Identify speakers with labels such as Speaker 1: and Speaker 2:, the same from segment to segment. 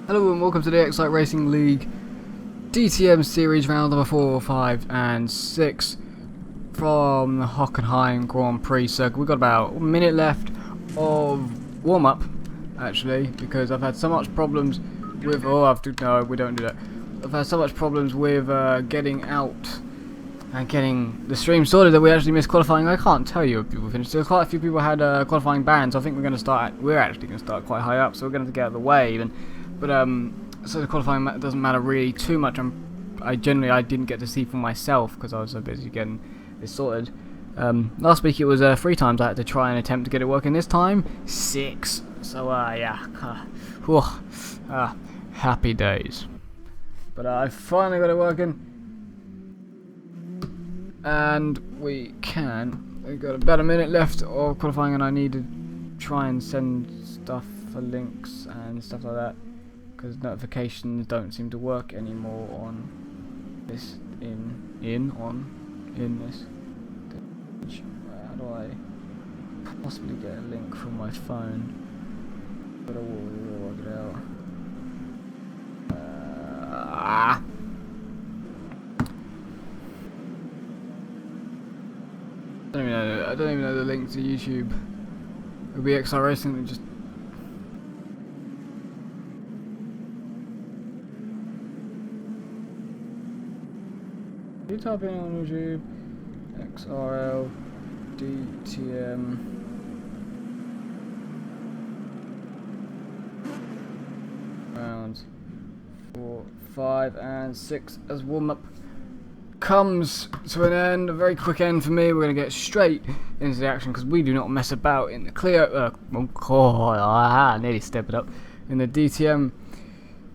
Speaker 1: Hello and welcome to the Xcite Racing League DTM Series round number 4, 5 and 6 from the Hockenheim Grand Prix circuit. We've got about a minute left of warm-up, actually, because I've had so much problems with... no, we don't do that. I've had so much problems with getting out and getting the stream sorted that we actually missed qualifying. I can't tell you if people finished. There's quite a few people had qualifying bans. I think we're actually going to start quite high up, so we're going to get out of the way even. But so the qualifying doesn't matter really too much. I didn't get to see for myself because I was so busy getting this sorted. Last week it was 3 times I had to try and attempt to get it working. This time 6. So yeah, happy days. But I finally got it working, and we've got about a minute left of qualifying, and I need to try and send stuff for links and stuff like that, because notifications don't seem to work anymore on this in this. How do I possibly get a link from my phone? But I will work it out. I don't even know the link to YouTube. It'll be XRL Racing League. Just you type in on YouTube XRL DTM rounds 4, 5 and 6 as warm-up comes to an end, a very quick end for me. We're going to get straight into the action because we do not mess about in the clear. I nearly stepped it up in the DTM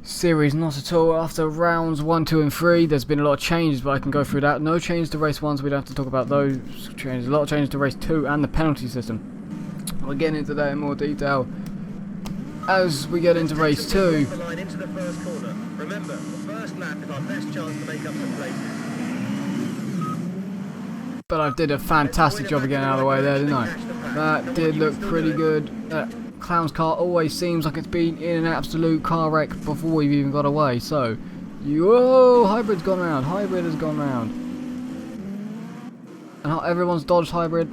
Speaker 1: series, not at all. After rounds 1, 2 and 3 there's been a lot of changes, but I can go through that. No change to race 1, so we don't have to talk about those changes. A lot of changes to race 2 and the penalty system. We'll get into that in more detail as we get into race 2.
Speaker 2: Remember, the first lap is our best chance to make up some places.
Speaker 1: But I did a fantastic job of getting out of the way there, didn't I? That did look pretty good. That Clown's car always seems like it's been in an absolute car wreck before we've even got away. So, Hybrid's gone round. Hybrid has gone round. And everyone's dodged Hybrid.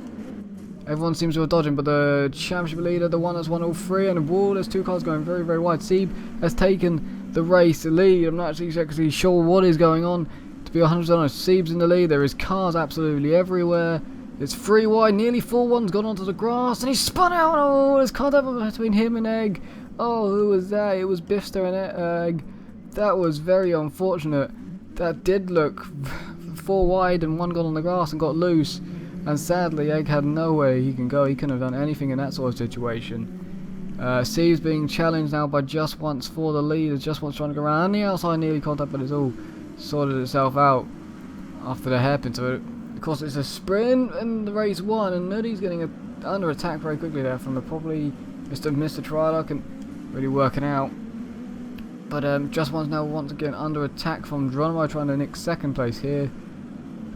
Speaker 1: Everyone seems to have dodged him, but the championship leader, the one that's won all 3, and there's 2 cars going very, very wide. Sieb has taken the race lead. I'm not actually sure what is going on. To be 100% honest, Sieb's in the lead. There is cars absolutely everywhere. It's 3 wide, nearly 4. One's gone onto the grass, and he spun out. Oh, there's contact between him and Egg. Oh, who was that? It was Bifster and Egg. That was very unfortunate. That did look 4 wide, and one got on the grass and got loose. And sadly, Egg had nowhere he can go. He couldn't have done anything in that sort of situation. Sieb's being challenged now by Just Once for the lead. Just Once trying to go around. And the outside nearly contact, but it's all sorted itself out after the hairpin. So of course it's a sprint in the race 1, and Nuddy's getting under attack very quickly there from probably Mr. Trylock, and really working out. But Just Once now once again under attack from Geronimo, trying to nick 2nd place here.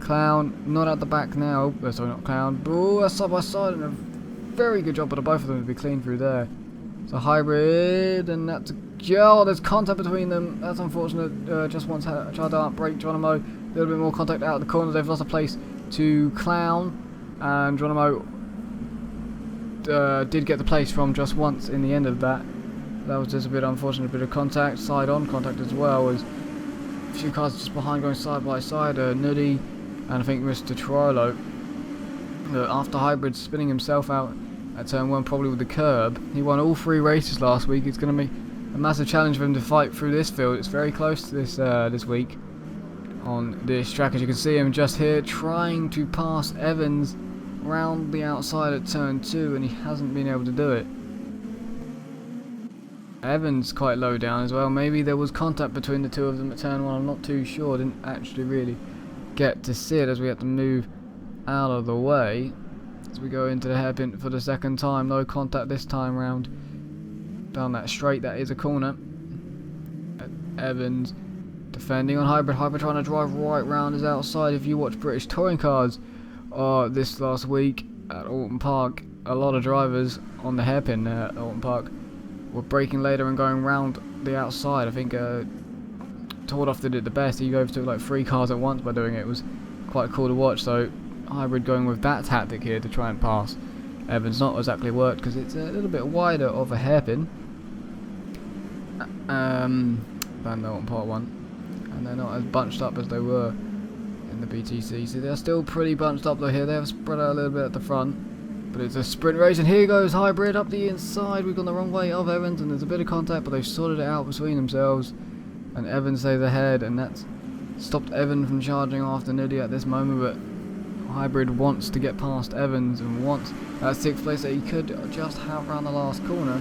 Speaker 1: Clown not at the back now. Sorry, not Clown. Oh, that's side by side, and a very good job by both of them to be clean through there. So Hybrid, and that's there's contact between them. That's unfortunate. Just Once tried to outbrake Geronimo. A little bit more contact out of the corner. They've lost a place to Clown, and Geronimo did get the place from Just Once in the end of that. That was just a bit unfortunate. A bit of contact, side-on contact as well. As a few cars just behind going side by side. Nuddy and I think Mr. Trilo. After Hybrid spinning himself out at turn 1, probably with the curb. He won all 3 races last week. It's going to be a massive challenge for him to fight through this field. It's very close to this week on this track. As you can see him just here trying to pass Evans round the outside at turn 2, and he hasn't been able to do it. Evans quite low down as well. Maybe there was contact between the 2 of them at turn 1. I'm not too sure. Didn't actually really get to see it as we had to move out of the way as we go into the hairpin for the 2nd time. No contact this time round down that straight. That is a corner. Evans defending on Hybrid. Hybrid trying to drive right round his outside. If you watch British touring cars this last week at Alton Park, a lot of drivers on the hairpin there at Alton Park were braking later and going round the outside. I think Tordoff did it the best. He overtook like 3 cars at once by doing it. It was quite cool to watch. So Hybrid going with that tactic here to try and pass Evans. Not exactly worked because it's a little bit wider of a hairpin than on part 1, and they're not as bunched up as they were in the BTC. See, they're still pretty bunched up though here. They've spread out a little bit at the front, but it's a sprint race, and here goes Hybrid up the inside. We've gone the wrong way of Evans, and there's a bit of contact, but they've sorted it out between themselves, and Evans stays ahead, and that's stopped Evan from charging after Niddy at this moment. But Hybrid wants to get past Evans and wants that 6th place that he could just have around the last corner,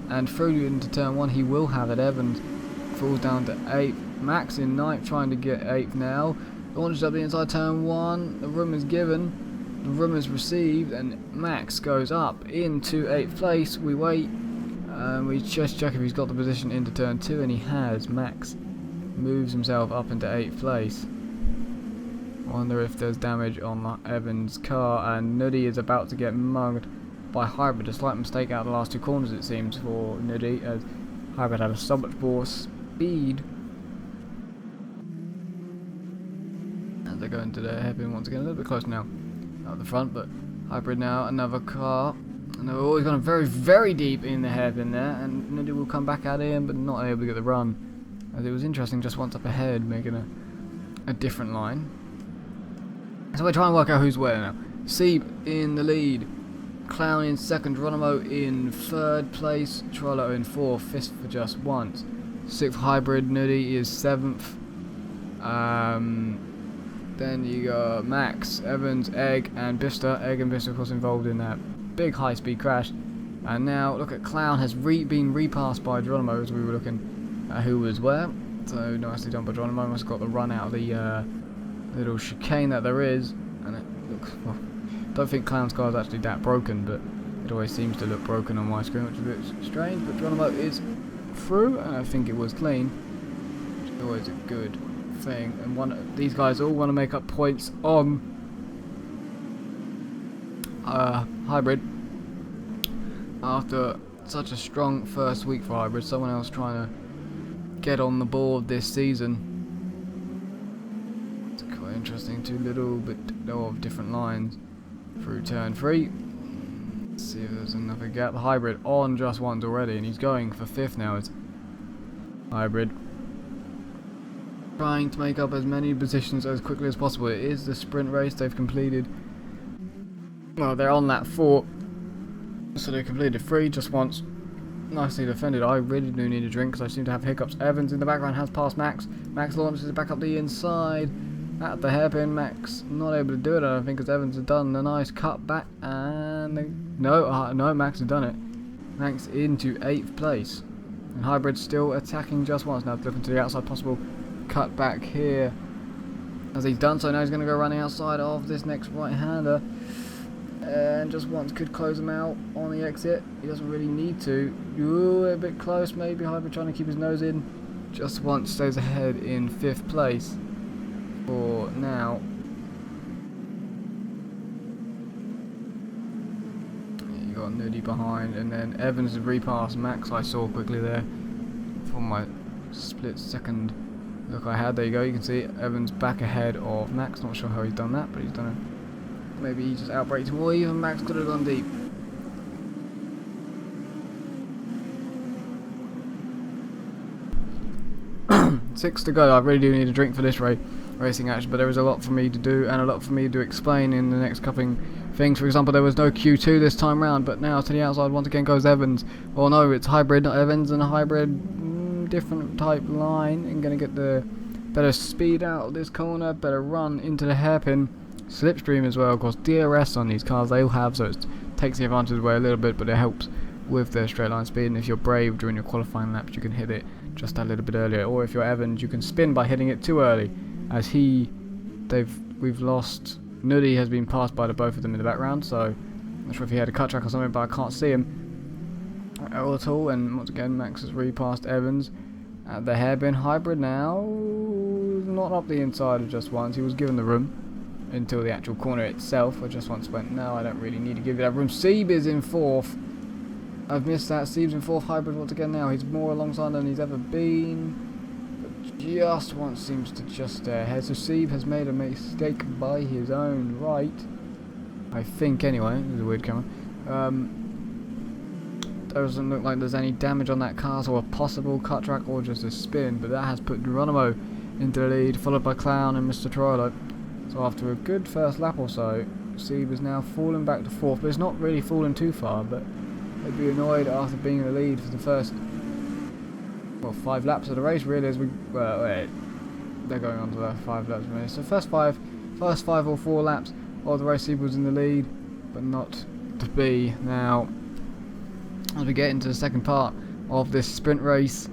Speaker 1: and through into turn 1 he will have it. Evans falls down to 8th. Max in 9th, trying to get 8th now. Launches up the inside turn 1. The room is given. The room is received. And Max goes up into 8th place. We wait. We just check if he's got the position into turn 2. And he has. Max moves himself up into 8th place. Wonder if there's damage on Evans' car. And Nuddy is about to get mugged by Hybrid. A slight mistake out of the last 2 corners, it seems, for Nuddy, as Hybrid had so much more speed. As they go into their hairpin once again, a little bit close now at the front, but Hybrid now, another car, and they've always gone very, very deep in the hairpin there, and Nuddy will come back at him, but not able to get the run. As it was interesting, just once up ahead, making a different line. So we're trying to work out who's where now. Sieb in the lead. Clown in 2nd, Geronimo in 3rd place, Trollo in 4th, 5th for just once. 6th Hybrid, Nuddy is 7th. Then you got Max, Evans, Egg and Bister. Egg and Bister of course involved in that big high speed crash. And now look at Clown has been repassed by Geronimo as we were looking at who was where. So nicely done by Geronimo. Must have got the run out of the little chicane that there is. And it looks, well, don't think Clown's car is actually that broken, but it always seems to look broken on my screen, which is a bit strange. But Geronimo is through, and I think it was clean, which is always a good thing. And these guys all want to make up points on Hybrid after such a strong first week for Hybrid. Someone else trying to get on the board this season. It's quite interesting. 2 little bit of different lines through turn 3. Let's see if there's another gap. Hybrid on just once already, and he's going for 5th now. It's Hybrid trying to make up as many positions as quickly as possible. It is the sprint race. They've completed, well, they're on that 4, so they completed 3 just once. Nicely defended. I really do need a drink because I seem to have hiccups. Evans in the background has passed Max. Max launches it back up the inside at the hairpin. Max not able to do it, I don't think, because Evans has done a nice cut back, and no, Max has done it. Max into 8th place, and Hybrid still attacking just once now, looking to the outside, possible cut back here. As he's done so, now he's going to go running outside of this next right-hander, and just once could close him out on the exit. He doesn't really need to. Ooh, a bit close maybe. Hybrid trying to keep his nose in. Just once stays ahead in 5th place for now. You got Nuddy behind, and then Evans has repassed Max. I saw quickly there for my split second look I had. There you go, you can see Evans back ahead of Max. Not sure how he's done that, but he's done it. Maybe he just outbraked him, or even Max could have gone deep. Six to go. I really do need a drink for this racing action, but there is a lot for me to do and a lot for me to explain in the next couple things. For example, there was no Q2 this time round, but now to the outside once again goes Evans. Or no, it's Hybrid, not Evans, and a Hybrid different type line, and going to get the better speed out of this corner, better run into the hairpin. Slipstream as well, of course. DRS on these cars they all have, so it takes the advantage away a little bit, but it helps with their straight line speed. And if you're brave during your qualifying laps, you can hit it just a little bit earlier. Or if you're Evans, you can spin by hitting it too early. As we've lost. Nuddy has been passed by the both of them in the background, so I'm not sure if he had a cut track or something, but I can't see him at all. And once again, Max has repassed Evans at the hairpin. Hybrid now not up the inside of just once. He was given the room until the actual corner itself. I just once went, no, I don't really need to give you that room. Sieb is in 4th. I've missed that. Steve's in 4th hybrid once again now. He's more alongside than he's ever been. But just once seems to just stay ahead. So Steve has made a mistake by his own right. I think anyway. There's a weird camera. Doesn't look like there's any damage on that car, so a possible cut track or just a spin. But that has put Geronimo into the lead, followed by Clown and Mr. Troilo. So after a good first lap or so, Steve is now falling back to 4th, but it's not really falling too far, but they'd be annoyed after being in the lead for the first, well, 5 laps of the race really, as we, well, wait, they're going on to the 5 laps of the race. So first five or 4 laps of the race, Steve was in the lead, but not to be. Now, as we get into the second part of this sprint race,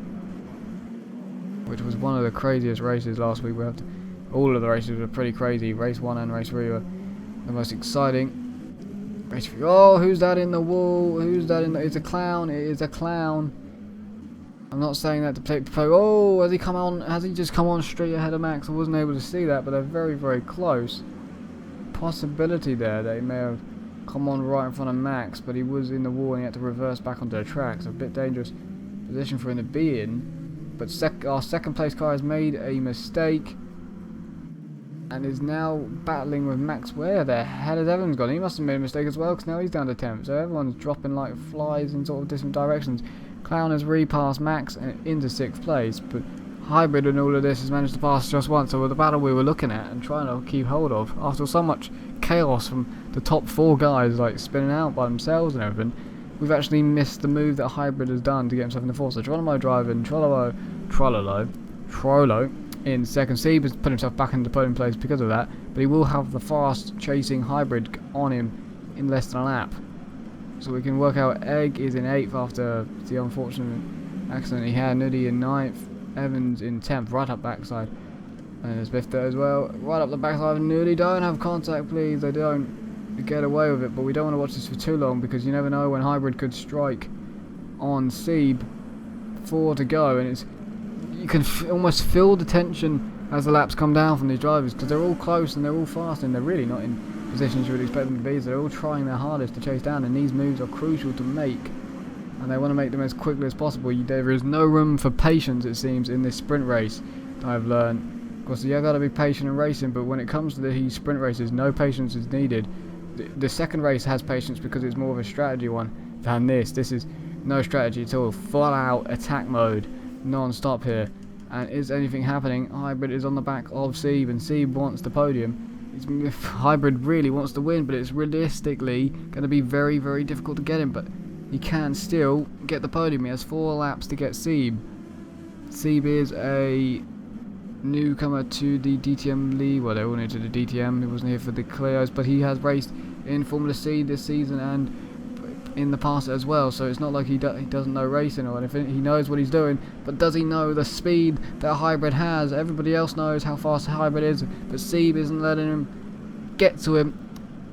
Speaker 1: which was one of the craziest races last week, all of the races were pretty crazy. Race 1 and race 3 were the most exciting. Race 3. Oh, who's that in the wall? Who's that in the... It's a clown. It is a clown. I'm not saying that to play... Oh, has he come on? Has he just come on straight ahead of Max? I wasn't able to see that, but they're very, very close. Possibility there that he may have come on right in front of Max, but he was in the wall and he had to reverse back onto the track. So a bit dangerous position for him to be in. But our second place car has made a mistake and is now battling with Max. Where the hell has Evans gone? He must have made a mistake as well, because now he's down to 10th. So everyone's dropping like flies in sort of different directions. Clown has repassed Max into 6th place, but Hybrid and all of this has managed to pass just once. So with the battle we were looking at and trying to keep hold of, after so much chaos from the top 4 guys like spinning out by themselves and everything, we've actually missed the move that Hybrid has done to get himself in the 4th. So Geronimo driving, Troilo in 2nd. Steve has put himself back into podium place because of that, but he will have the fast chasing Hybrid on him in less than a lap. So we can work out Egg is in 8th after the unfortunate accident he had, Nuddy in 9th, Evans in 10th, right up backside, and there's Biff there as well, right up the backside of Nuddy. Don't have contact please, they don't get away with it, but we don't want to watch this for too long because you never know when Hybrid could strike on Seeb. 4 to go, and it's, you can almost feel the tension as the laps come down from these drivers, because they're all close and they're all fast and they're really not in positions you would expect them to be. So they're all trying their hardest to chase down, and these moves are crucial to make, and they want to make them as quickly as possible. There is no room for patience, it seems, in this sprint race that I've learned. Of course, you got to be patient in racing, but when it comes to these sprint races, no patience is needed. The second race has patience because it's more of a strategy one than this. This is no strategy at all, full out attack mode, non-stop here. And is anything happening? Hybrid is on the back of Seeb, and Seeb wants the podium. Hybrid really wants to win, but it's realistically going to be very, very difficult to get him, but he can still get the podium. He has 4 laps to get Seeb. Seeb is a newcomer to the DTM League. Well, they're all new to the DTM. He wasn't here for the Clios, but he has raced in Formula C this season and in the past as well, so it's not like he doesn't know racing or anything. He knows what he's doing, but does he know the speed that Hybrid has? Everybody else knows how fast Hybrid is, but Seeb isn't letting him get to him.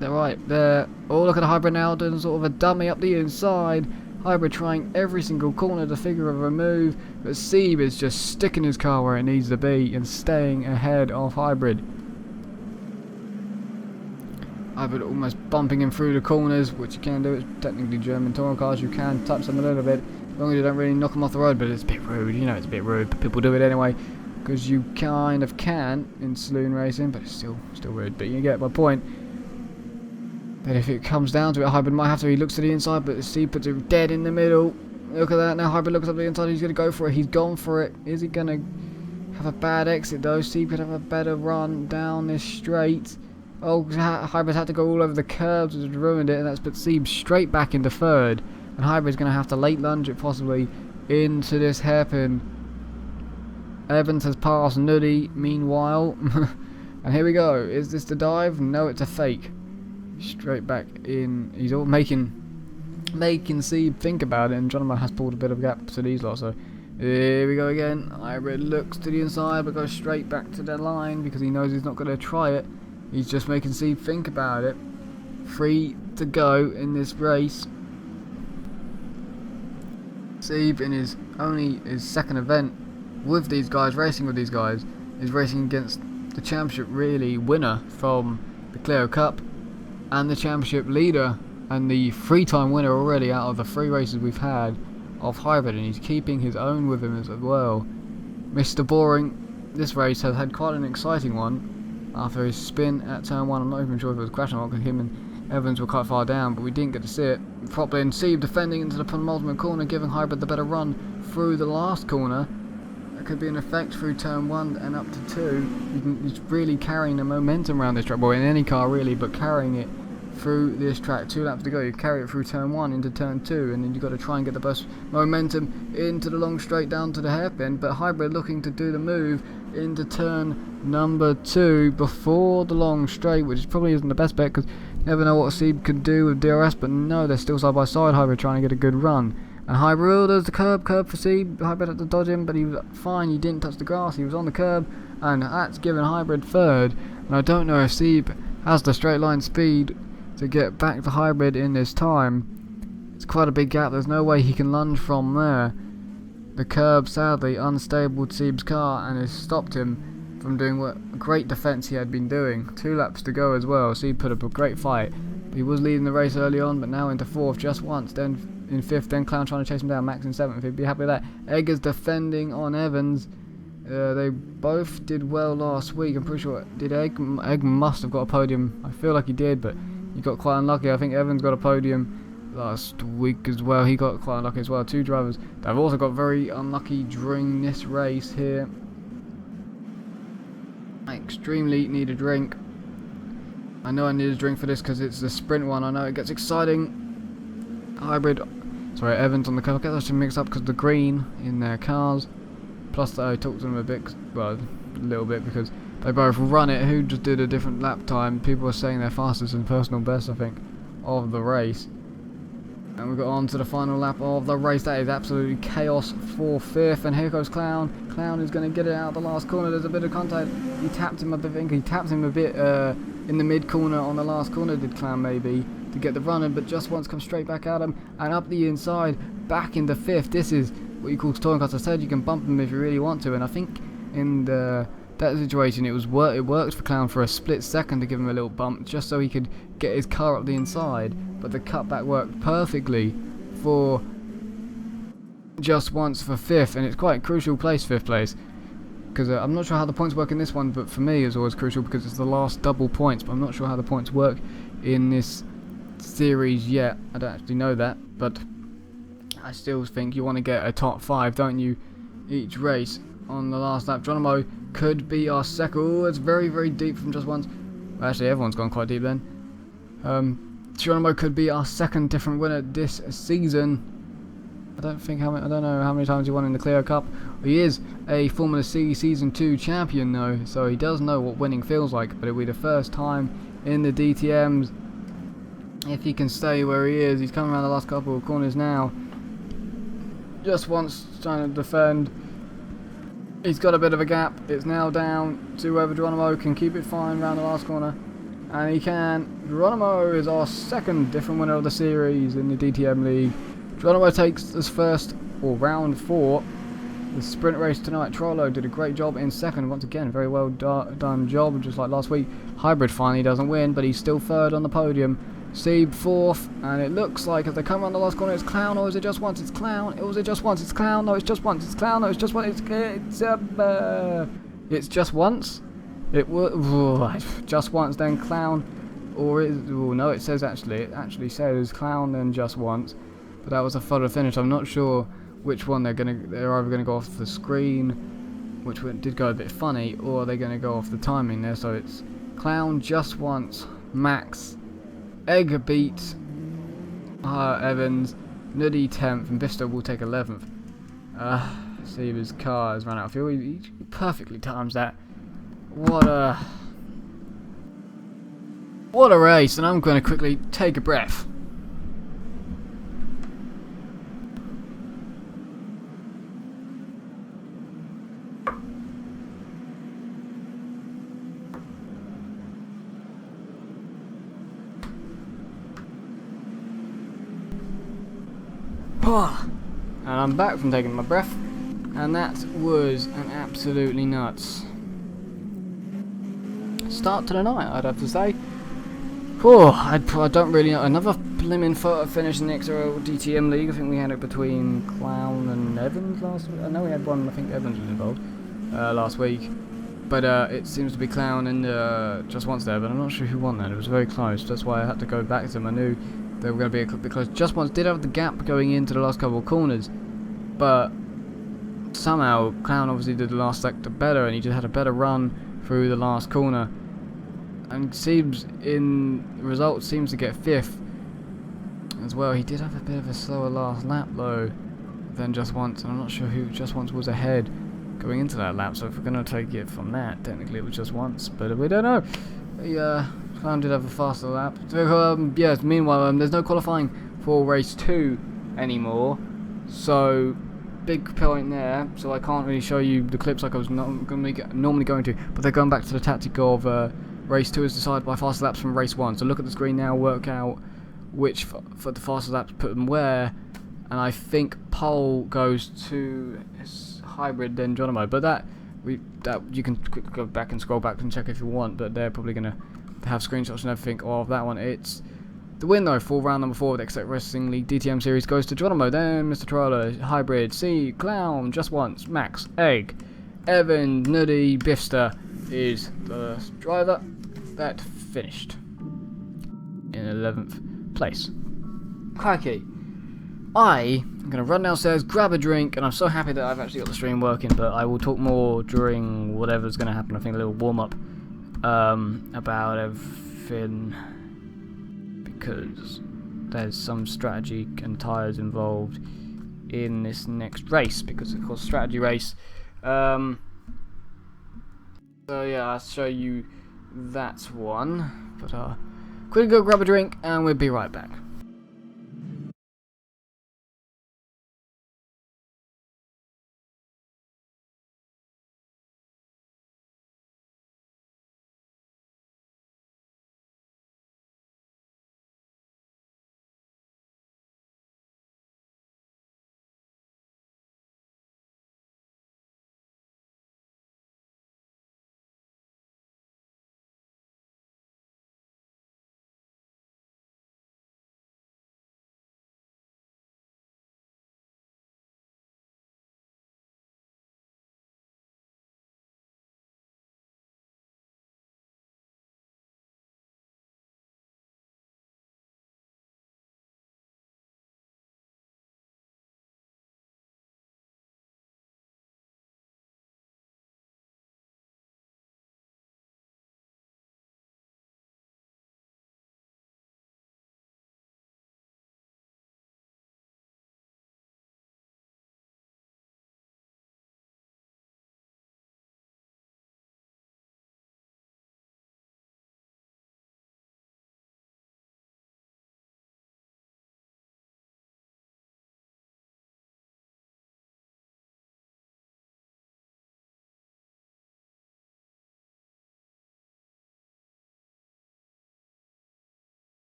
Speaker 1: They're right there. Oh, look at the Hybrid now doing sort of a dummy up the inside. Hybrid trying every single corner to figure of a move, but Seeb is just sticking his car where it needs to be and staying ahead of Hybrid. Hybrid almost bumping him through the corners, which you can do. It's technically German touring cars, you can touch them a little bit, as long as you don't really knock them off the road, but it's a bit rude, you know it's a bit rude, but people do it anyway, because you kind of can in saloon racing, but it's still rude, but you get my point. But if it comes down to it, Hybrid might have to, he looks to the inside, but Steve puts it dead in the middle. Look at that, now Hybrid looks up the inside, he's going to go for it, he's gone for it. Is he going to have a bad exit though? Steve could have a better run down this straight. Oh, Hybrid had to go all over the curbs, which ruined it, and that's put Seeb straight back into 3rd. And Hybrid's going to have to late lunge it possibly into this hairpin. Evans has passed Nuddy meanwhile. And here we go. Is this the dive? No, it's a fake. Straight back in. He's all making Seeb think about it, and Geronimo has pulled a bit of a gap to these lots. So here we go again. Hybrid looks to the inside, but goes straight back to the line because he knows he's not going to try it. He's just making Seeb think about it. 3 to go in this race. Seeb in his 2nd event with these guys, racing with these guys, is racing against the championship really winner from the Clio Cup and the championship leader and the 3-time winner already out of the 3 races we've had of hybrid, and he's keeping his own with him as well. Mr. Boring, this race has had quite an exciting one after his spin at turn 1. I'm not even sure if it was a crash or not, because him and Evans were quite far down, but we didn't get to see it properly. And Sieb defending into the penultimate corner, giving hybrid the better run through the last corner. That could be an effect through turn 1 and up to 2. He's really carrying the momentum around this track, well, in any car really, but carrying it through this track. 2 laps to go, you carry it through turn 1 into turn 2, and then you've got to try and get the best momentum into the long straight down to the hairpin. But hybrid looking to do the move into turn number 2 before the long straight, which probably isn't the best bet, because you never know what Sieb could do with DRS. But no, they're still side by side, hybrid trying to get a good run. And hybrid, there's the curb for Sieb. Hybrid had to dodge him, but he was fine, he didn't touch the grass, he was on the curb, and that's given hybrid third. And I don't know if Sieb has the straight line speed to get back to hybrid in this time. It's quite a big gap, there's no way he can lunge from there. The curb sadly unstable Sieb's car and has stopped him from doing what great defence he had been doing. 2 laps to go as well. Sieb put up a great fight. He was leading the race early on, but now into 4th just once, then in 5th, then Clown trying to chase him down, Max in 7th, he'd be happy with that. Eggers defending on Evans. They both did well last week. I'm pretty sure, did Egg must have got a podium. I feel like he did, but he got quite unlucky. I think Evans got a podium last week as well. He got quite unlucky as well. 2 drivers that have also got very unlucky during this race here. I extremely need a drink. I know I need a drink for this because it's the sprint one. I know it gets exciting. Hybrid, sorry, Evans on the curve. I get those two mixed up because the green in their cars. Plus, I talked to them a bit, well, a little bit, because they both run it. Who just did a different lap time? People were saying they're fastest and personal best, I think, of the race. And we got on to the final lap of the race. That is absolutely chaos for 5th. And here goes Clown. Clown is going to get it out of the last corner. There's a bit of contact. He tapped him a bit. I think he tapped him a bit in the mid corner on the last corner. Did Clown maybe to get the run in, but just once come straight back at him and up the inside, back into 5th. This is what you call stalling. As I said, you can bump him if you really want to. And I think in that situation, it worked for Clown for a split second to give him a little bump, just so he could get his car up the inside. But the cutback worked perfectly for just once for 5th, and it's quite a crucial place, 5th place, because I'm not sure how the points work in this one, but for me it's always crucial because it's the last double points. But I'm not sure how the points work in this series yet. I don't actually know that, but I still think you want to get a top 5, don't you, each race. On the last lap, Geronimo could be our second. Oh, it's very, very deep from just once. Well, actually, everyone's gone quite deep then. Geronimo could be our second different winner this season. I don't know how many times he won in the Clio Cup. He is a Formula C Season 2 champion though, so he does know what winning feels like. But it'll be the first time in the DTMs if he can stay where he is. He's coming around the last couple of corners now. Just once trying to defend. He's got a bit of a gap. It's now down to whether Geronimo can keep it fine around the last corner. And he can. Geronimo is our second different winner of the series in the DTM League. Geronimo takes this first, or round 4, the sprint race tonight. Trollo did a great job in second. Once again, very well done job, just like last week. Hybrid finally doesn't win, but he's still third on the podium. Sieb 4th, and it looks like as they come around the last corner, it's Clown, or is it just once? It's Clown. Or is it just once? It's Clown. No, it's just once. It's Clown. No, it's just once. It's just once. It was just once, then Clown, or is no? It says it actually says Clown, then just once. But that was a photo finish. I'm not sure which one they're either gonna go off the screen, which one did go a bit funny, or they're gonna go off the timing there. So it's Clown just once, Max, Egg beats Evans, Nuddy 10th, and Vista will take 11th. Sieb's car has run out of fuel. He perfectly times that. What a race, and I'm going to quickly take a breath. And I'm back from taking my breath, and that was an absolutely nuts start to the night, I'd have to say. I don't really know. Another blimmin' photo finish in the XRL DTM League. I think we had it between Clown and Evans last week. I know we had one, I think Evans was involved last week. But it seems to be Clown and Just Once there, but I'm not sure who won that. It was very close. That's why I had to go back to them. I knew they were going to be a bit close. Just Once did have the gap going into the last couple of corners, but somehow Clown obviously did the last sector better, and he just had a better run through the last corner. And seems in results seems to get 5th as well. He did have a bit of a slower last lap though than Just Once, and I'm not sure who Just Once was ahead going into that lap. So if we're going to take it from that, technically it was Just Once, but we don't know. Yeah, Clown did have a faster lap. So, yes. Meanwhile, there's no qualifying for race 2 anymore, so big point there. So I can't really show you the clips like I was normally going to. But they're going back to the tactic of race 2 is decided by faster laps from race 1. So look at the screen now, work out which for the faster laps put them where, and I think pole goes to Hybrid then Geronimo. But that you can go back and scroll back and check if you want. But they're probably gonna have screenshots and everything of that one. It's the win though for round number 4 of the Xcite Racing League DTM series goes to Geronimo, then Mr. Troller, Hybrid, C, Clown, Just Once, Max, Egg, Evan, Nuddy, Biffster is the driver that finished in 11th place. Crikey. I'm going to run downstairs, grab a drink, and I'm so happy that I've actually got the stream working, but I will talk more during whatever's going to happen. I think a little warm-up about everything, because there's some strategy and tyres involved in this next race, because of course strategy race. So yeah, I'll show you that one, but quickly go grab a drink and we'll be right back.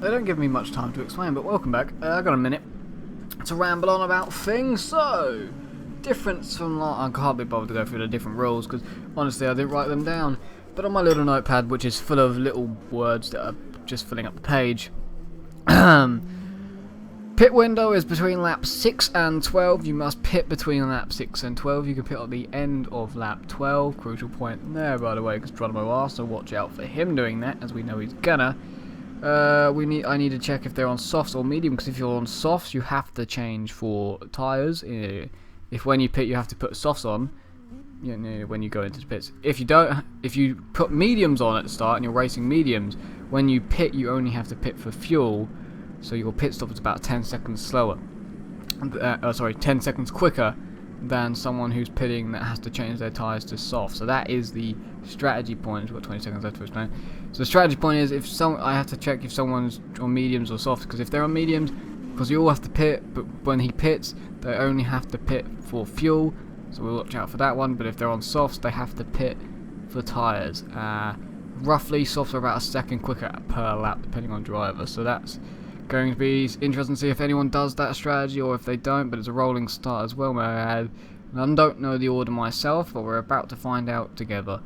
Speaker 1: they don't give me much time to explain, but welcome back. I got a minute to ramble on about things. So, difference from I can't be bothered to go through the different rules because honestly I didn't write them down. But on my little notepad, which is full of little words that are just filling up the page, pit window is between laps 6 and 12. You must pit between lap 6 and 12. You can pit at the end of lap 12. Crucial point there, by the way, because Geronimo asked, so watch out for him doing that, as we know he's gonna. I need to check if they're on softs or medium, because if you're on softs, you have to change for tyres. If when you pit, you have to put softs on. You know, when you go into the pits. If you put mediums on at the start and you're racing mediums, when you pit, you only have to pit for fuel. So your pit stop is about 10 seconds slower. 10 seconds quicker than someone who's pitting that has to change their tyres to soft. So that is the strategy point. We've got 20 seconds left to explain. So the strategy point is I have to check if someone's on mediums or soft, because if they're on mediums, because you all have to pit, but when he pits, they only have to pit for fuel. So we'll watch out for that one. But if they're on softs, they have to pit for tyres. Roughly, softs are about a second quicker per lap, depending on driver. So that's going to be interesting to see if anyone does that strategy or if they don't, but it's a rolling start as well, may I add. And I don't know the order myself, but we're about to find out together.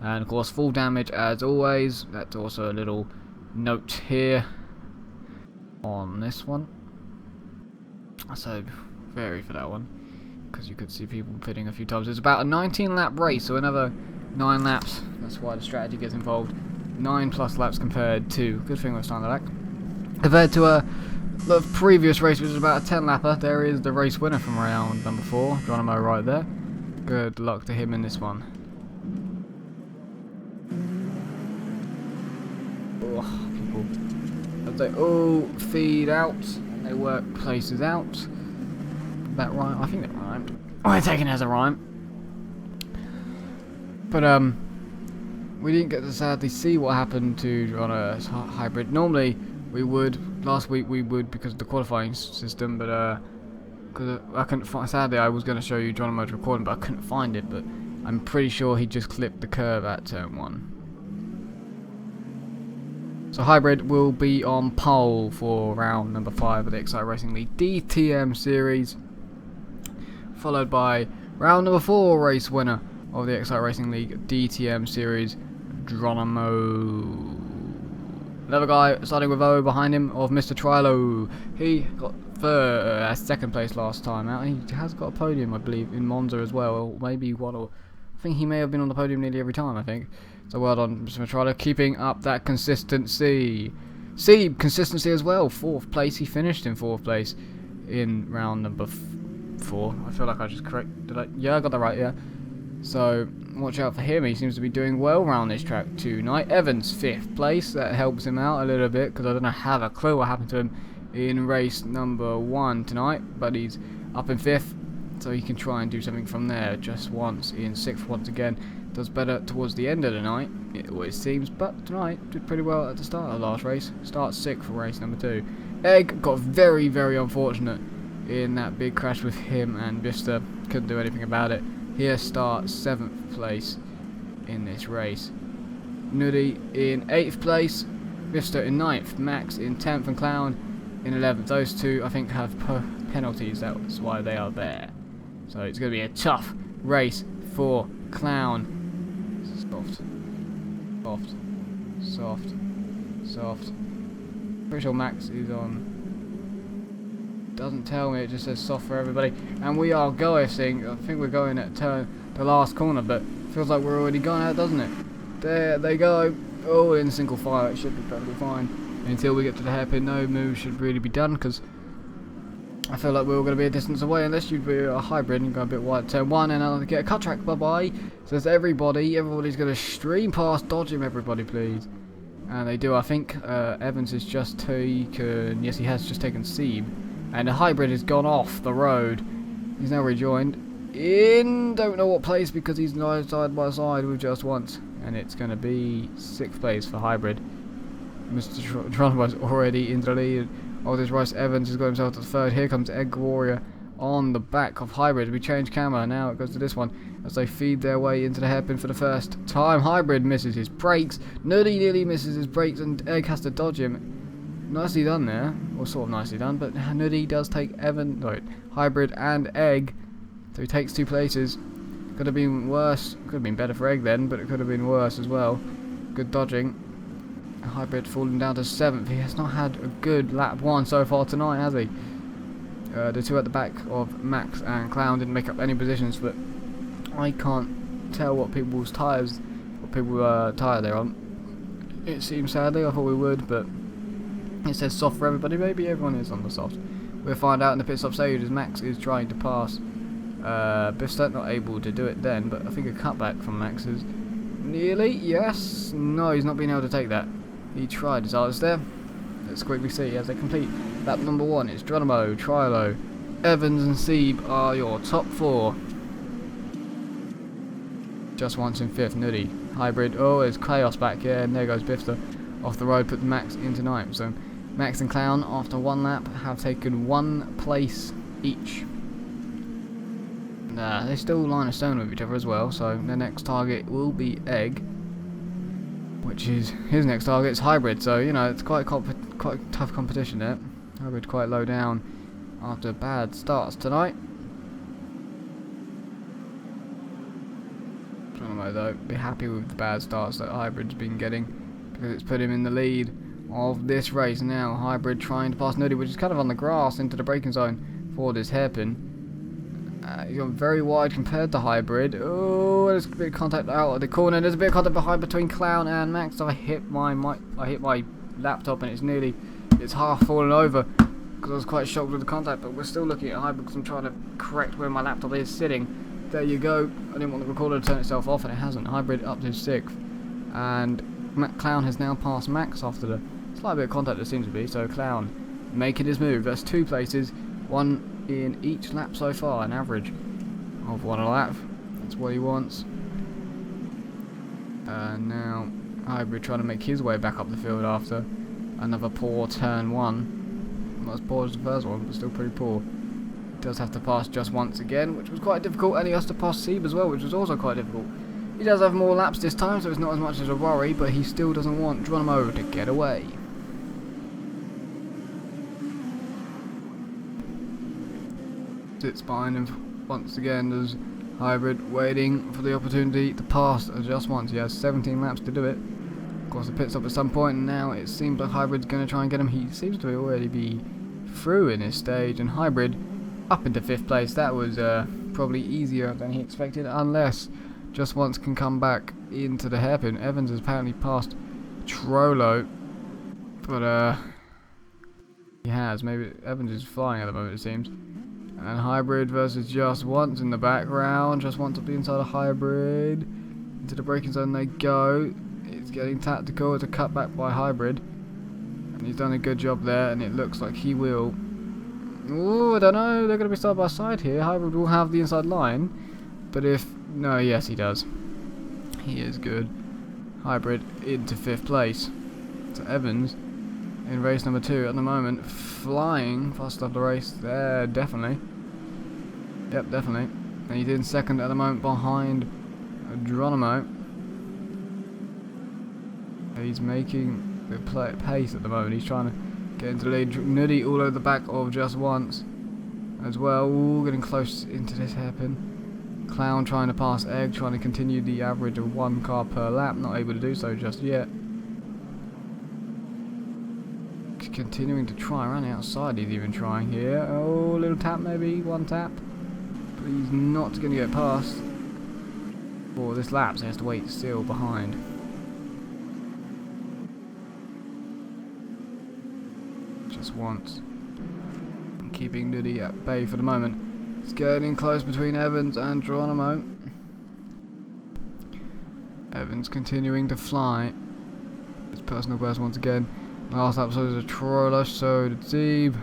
Speaker 1: And of course, full damage as always. That's also a little note here on this one. So vary for that one, because you could see people pitting a few times. It's about a 19 lap race, so another 9 laps. That's why the strategy gets involved. 9+ laps compared to, good thing we're starting the lap. Compared to the previous race, which was about a 10 lapper, there is the race winner from round number 4, Geronimo right there. Good luck to him in this one. Oh, people, as they all feed out, and they work places out. That rhyme? I think that rhymed. We're taking it as a rhyme. But we didn't get to sadly see what happened to on a hybrid. Normally we would, last week we would, because of the qualifying system, but because I couldn't find, sadly I was going to show you Geronimo's recording, but I couldn't find it, but I'm pretty sure he just clipped the curve at turn 1. So hybrid will be on pole for round number 5 of the Xcite Racing League DTM series, followed by round number 4 race winner of the Xcite Racing League DTM series, Geronimo. Another guy starting with O behind him of Mr. Trilo. He got second place last time out. He has got a podium, I believe, in Monza as well, or maybe one, or I think he may have been on the podium nearly every time, I think. So well done, Mr. Trilo, keeping up that consistency. Consistency as well. 4th place. He finished in 4th place in round number 4. I feel like I just corrected. Yeah, I got that right. Yeah. So watch out for him. He seems to be doing well around this track tonight. Evans 5th place. That helps him out a little bit, because I don't have a clue what happened to him in race number 1 tonight. But he's up in 5th, so he can try and do something from there. Just once in 6th once again. Does better towards the end of the night, it always seems. But tonight did pretty well at the start of the last race. Starts 6th for race number 2. Egg got very, very unfortunate in that big crash with him and Vista. Couldn't do anything about it. Here starts 7th place in this race. Nuddy in 8th place, Vista in 9th, Max in 10th, and Clown in 11th. Those two, I think, have penalties. That's why they are there. So it's going to be a tough race for Clown. Soft. Soft. Soft. Soft. Pretty sure Max is on. Doesn't tell me, it just says soft for everybody. And we are going, I think we're going at the last corner, but feels like we're already gone out, doesn't it? There they go, all in single file. It should be perfectly fine until we get to the hairpin. No move should really be done, because I feel like we're all going to be a distance away, unless you'd be a hybrid and go a bit wide at turn 1 and I'll get a cut track. Bye bye. Says everybody's going to stream past. Dodge him, everybody, please. And they do, I think. Evans has just taken, yes, he has just taken Seeb. And the hybrid has gone off the road. He's now rejoined in, don't know what place, because he's side by side with just once. And it's going to be 6th place for hybrid. Mr. Geronimo's already in the lead. Oh, this Rice Evans has got himself to the 3rd. Here comes Egg Warrior on the back of hybrid. We change camera. Now it goes to this one as they feed their way into the hairpin for the first time. Hybrid misses his brakes. Nuddy nearly misses his brakes, and Egg has to dodge him. nicely done there, or sort of nicely done, but Nuddy does take Hybrid and Egg, so he takes 2 places. Could have been worse, could have been better for Egg then, but it could have been worse as well. Good dodging. Hybrid falling down to 7th. He has not had a good lap 1 so far tonight, has he? The 2 at the back of Max and Clown didn't make up any positions, but I can't tell what people's tire they're on. It seems sadly, I thought we would, but it says soft for everybody. Maybe everyone is on the soft. We'll find out in the pit stop stage as Max is trying to pass Bifstead, not able to do it then, but I think a cutback from Max is nearly, yes, no, he's not been able to take that. He tried his hardest there. Let's quickly see as they complete lap number 1. It's Geronimo, Trilo, Evans and Sieb are your top 4. Just once in 5th, Nuddy. Hybrid, oh, there's Chaos back here, and there goes Bifster off the road, puts Max into 9th. So Max and Clown, after 1 lap, have taken 1 place each. They still line of stone with each other as well, so their next target will be Egg, which is his next target is Hybrid, so you know it's quite tough competition there. Hybrid quite low down after bad starts tonight. Geronimo though, be happy with the bad starts that Hybrid's been getting, because it's put him in the lead of this race. Now Hybrid trying to pass Nuddy, which is kind of on the grass into the braking zone for this hairpin. He's gone very wide compared to Hybrid. Oh, there's a bit of contact out of the corner. There's a bit of contact behind between Clown and Max. I hit my laptop and it's half fallen over because I was quite shocked with the contact. But we're still looking at Hybrid because I'm trying to correct where my laptop is sitting. There you go. I didn't want the recorder to turn itself off, and it hasn't. Hybrid up to 6th, and Clown has now passed Max after the slight bit of contact there seems to be. So Clown making his move. That's 2 places, 1 in each lap so far, an average of 1 a lap. That's what he wants. Now Hybrid trying to make his way back up the field after another poor turn 1. Not as poor as the first one, but still pretty poor. He does have to pass just once again, which was quite difficult, and he has to pass Sieb as well, which was also quite difficult. He does have more laps this time, so it's not as much as a worry, but he still doesn't want Geronimo to get away. Sits behind him once again. There's Hybrid waiting for the opportunity to pass just once. He has 17 laps to do it. Of course, the pit stop at some point, and now it seems like Hybrid's going to try and get him. He seems to already be through in this stage, and Hybrid up into 5th place. That was probably easier than he expected, unless just once can come back into the hairpin. Evans has apparently passed Trollo, but he has. Maybe Evans is flying at the moment, it seems. And Hybrid versus Just Once in the background. Just Once up the inside of Hybrid. Into the braking zone they go. It's getting tactical. It's a cutback by Hybrid. And he's done a good job there, and it looks like he will. Oh, I don't know. They're going to be side by side here. Hybrid will have the inside line. But if... No, yes, he does. He is good. Hybrid into 5th place. So Evans in race number 2 at the moment, flying fast off the race there, definitely. Yep, definitely. And he's in 2nd at the moment behind Geronimo. He's making the pace at the moment. He's trying to get into the lead. Nuddy all over the back of Just Once as well. Ooh, getting close into this hairpin. Clown trying to pass Egg, trying to continue the average of 1 car per lap. Not able to do so just yet. Continuing to try around the outside. He's even trying here. Oh, little tap maybe, 1 tap, but he's not going to get past for this lap, so he has to wait still behind. Just once, keeping Nuddy at bay for the moment. It's getting close between Evans and Geronimo. Evans continuing to fly. His personal best once again. Last episode is a Troller, so did Sieb.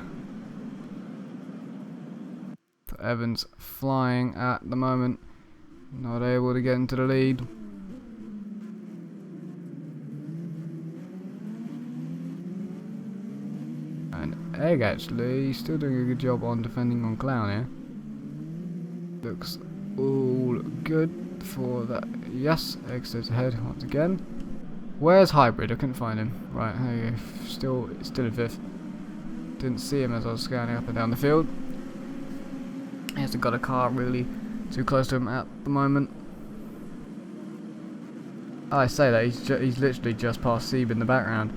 Speaker 1: Evans flying at the moment, not able to get into the lead. And Egg actually still doing a good job on defending on Clown here. Looks all good for that. Yes, Egg stays ahead once again. Where's Hybrid? I couldn't find him. Right, there you go. Still in 5th. Didn't see him as I was scanning up and down the field. He hasn't got a car really too close to him at the moment. I say that, he's literally just past Sieb in the background.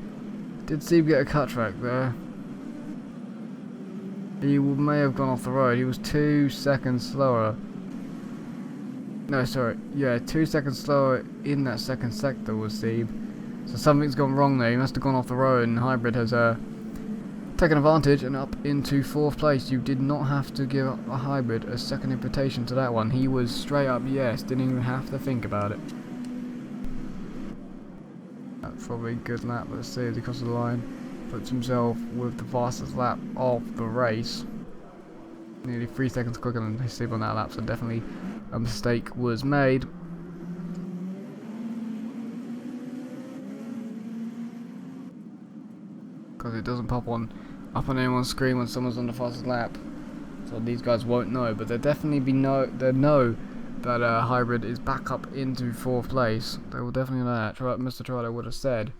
Speaker 1: Did Sieb get a cut track there? He may have gone off the road. He was 2 seconds slower. No, sorry. Yeah, 2 seconds slower in that second sector was Sieb. So something's gone wrong there. He must have gone off the road, and Hybrid has taken advantage and up into 4th place. You did not have to give a Hybrid a second invitation to that one. He was straight up yes. Didn't even have to think about it. That's probably a good lap. Let's see as he crosses the line. Puts himself with the fastest lap of the race. Nearly 3 seconds quicker than his Sieb on that lap, so definitely a mistake was made. Because it doesn't pop up on anyone's screen when someone's on the fastest lap. So these guys won't know, but they'll definitely they know that Hybrid is back up into 4th place. They will definitely know that. Mr. Trotter would have said.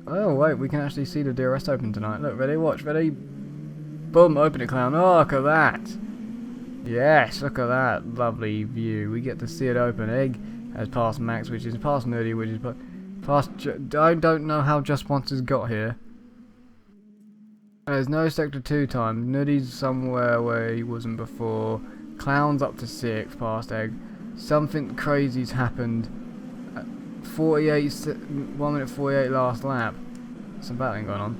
Speaker 1: Oh wait, we can actually see the DRS open tonight. Look, ready, watch, ready. Boom, open it, Clown. Oh, look at that. Yes, look at that lovely view. We get to see it open. Egg has passed Max, which is past Nerdy, which is past. I don't know how Just Once has got here. There's no sector 2 time. Nerdy's somewhere where he wasn't before. Clown's up to 6th, past Egg. Something crazy's happened. 1 minute 48 last lap. Some battling going on.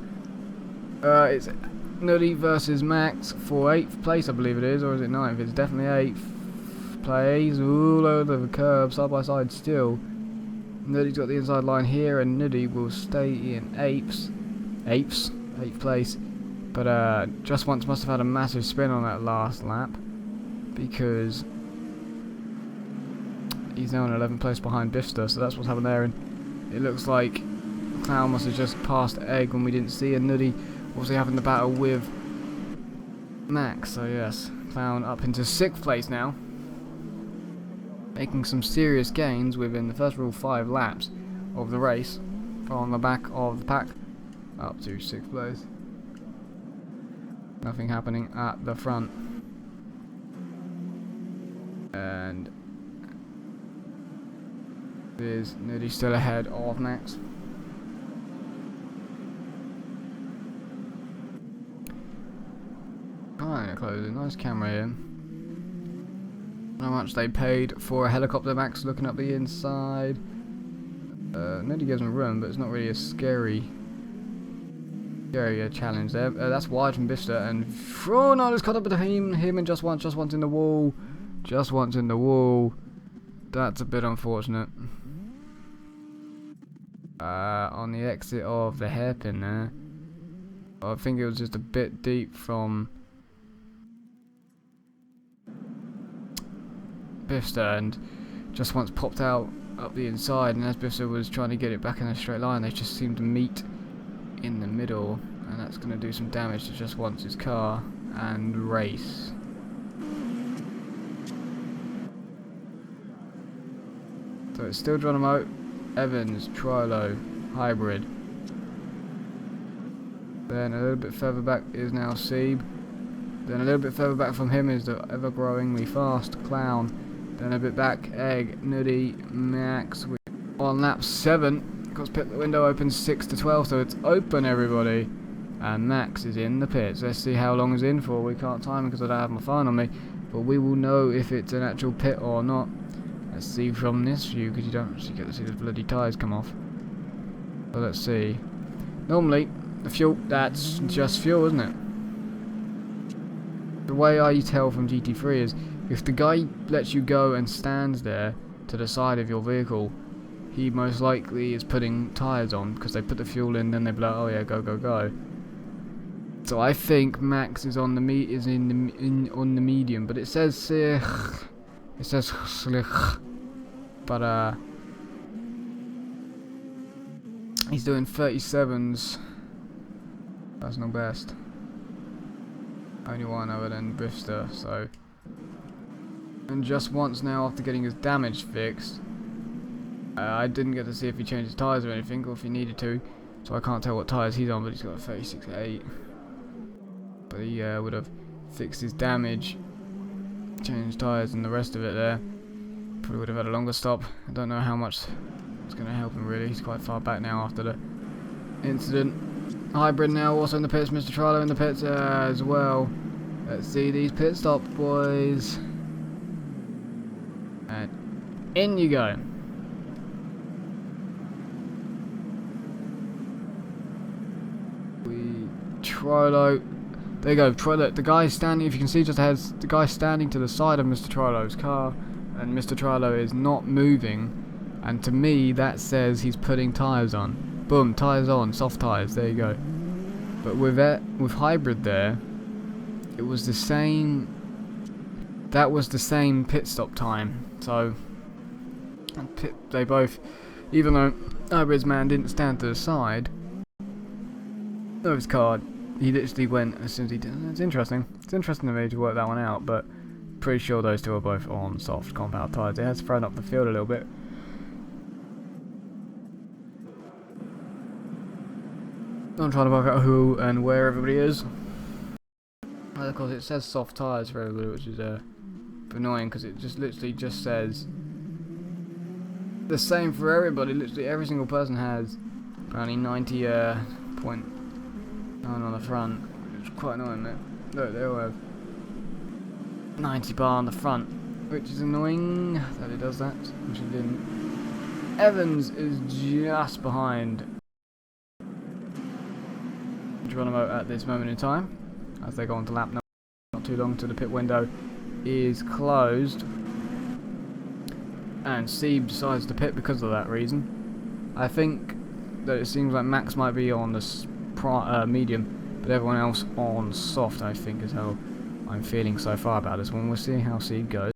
Speaker 1: It's Nerdy versus Max for 8th place, I believe it is, or is it 9th? It's definitely 8th place. All over the curb, side by side still. Nerdy's got the inside line here, and Nerdy will stay in 8th place. But Just Once must have had a massive spin on that last lap, because he's now in 11th place behind Bifster, so that's what's happened there. And it looks like Clown must have just passed Egg when we didn't see, and Nuddy obviously having the battle with Max. So yes, Clown up into 6th place now, making some serious gains within the first 5 laps of the race. On the back of the pack, up to 6th place. Nothing happening at the front. And is Nuddy still ahead of Max. Kinda closing. Nice camera here. How much they paid for a helicopter, Max looking up the inside. Nuddy gives him room, but it's not really a scary challenge there. That's wide from Bifster, and oh no, it's caught up between him and Just Once in the wall. Just Once in the wall. That's a bit unfortunate. On the exit of the hairpin there. I think it was just a bit deep from Bifster, and Just Once popped out up the inside, and as Bifster was trying to get it back in a straight line, they just seemed to meet in the middle, and that's going to do some damage to Just Once's car and race. So it's still Geronimo, Evans, Trilo, Hybrid. Then a little bit further back is now Sieb. Then a little bit further back from him is the ever-growingly fast Clown. Then a bit back, Egg, Nuddy, Max. On lap 7, because pit window opens 6 to 12, so it's open, everybody. And Max is in the pits. Let's see how long he's in for. We can't time it because I don't have my phone on me, but we will know if it's an actual pit or not. Let's see from this view, because you don't actually get to see the bloody tyres come off. So let's see. Normally, the fuel, that's just fuel, isn't it? The way I tell from GT3 is, if the guy lets you go and stands there to the side of your vehicle, he most likely is putting tyres on, because they put the fuel in, then they be like, oh yeah, go, go, go. So I think Max is on the on the medium, but it says slick, but He's doing 37s. Personal best. Only one other than Bristol, so. And just once now, after getting his damage fixed, I didn't get to see if he changed his tyres or anything, or if he needed to, so I can't tell what tyres he's on, but he's got a 36.8. But he would have fixed his damage, changed tyres and the rest of it there. Probably would have had a longer stop. I don't know how much it's going to help him really. He's quite far back now after the incident. Hybrid now also in the pits. Mr. Trilo in the pits as well. Let's see these pit stops, boys. And in you go. Trilo. There you go. Trilo. The guy standing, if you can see just ahead, the guy standing to the side of Mr. Trilo's car, and Mr. Trilo is not moving. And to me, that says he's putting tyres on. Boom, tyres on, soft tyres. There you go. But with hybrid there, it was the same. That was the same pit stop time. So they both, even though hybrid's man didn't stand to the side of his car, he literally went as soon as he did. It's interesting. It's interesting to me to work that one out, but pretty sure those two are both on soft compound tyres. It has thrown up the field a little bit. I'm trying to work out who and where everybody is. And of course, it says soft tyres for everybody, which is annoying because it just literally just says the same for everybody. Literally every single person has apparently 90.9 on the front. It's quite annoying, mate. Look, they all have 90 bar on the front, which is annoying that it does that, which it didn't. Evans is just behind Geronimo at this moment in time, as they go on to lap not too long till the pit window is closed, and Sieb decides to pit because of that reason. I think that it seems like Max might be on the medium, but everyone else on soft, I think, is how I'm feeling so far about this one. We'll see how Sieb goes.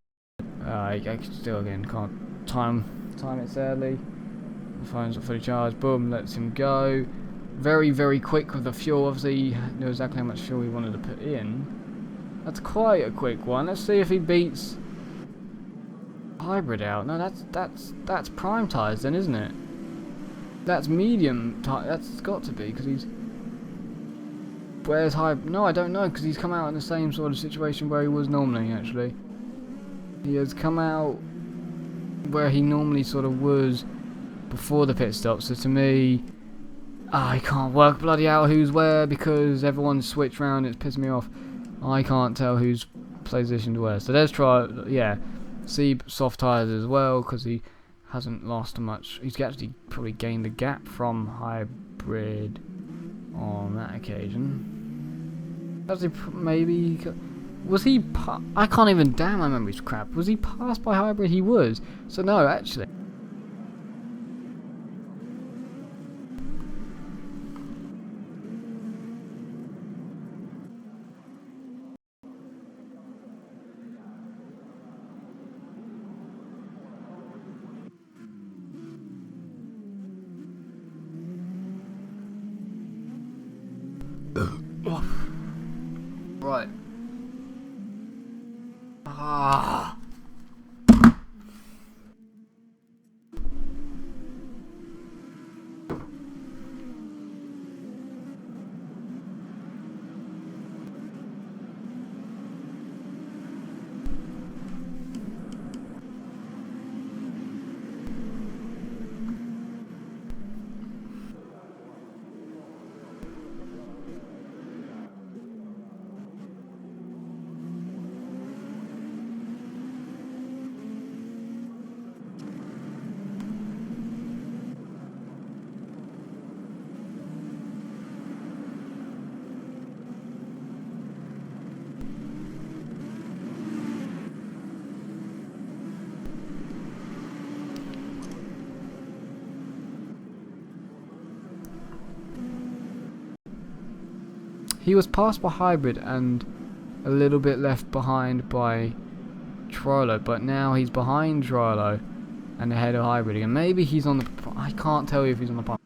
Speaker 1: I still again can't time it sadly. The phone's not fully charged. Boom, lets him go. Very, very quick with the fuel. Obviously, he knew exactly how much fuel he wanted to put in. That's quite a quick one. Let's see if he beats hybrid out. No, that's prime tyres then, isn't it? That's medium tyre. That's got to be because he's. Where's hybrid? No, I don't know because he's come out in the same sort of situation where he was normally. Actually, he has come out where he normally sort of was before the pit stop. So to me, I can't work bloody out who's where because everyone's switched round. It's pissing me off. I can't tell who's positioned where. So let's try. Yeah, Sieb soft tyres as well because he hasn't lost much. He's actually probably gained the gap from hybrid on that occasion. Actually, maybe was he? I can't even. Damn, my memory's crap. Was he passed by hybrid? He was. So no, actually. Right. Ah. He was passed by hybrid and a little bit left behind by Trilo, but now he's behind Trilo and ahead of hybrid again. Maybe he's on the. I can't tell you if he's on the.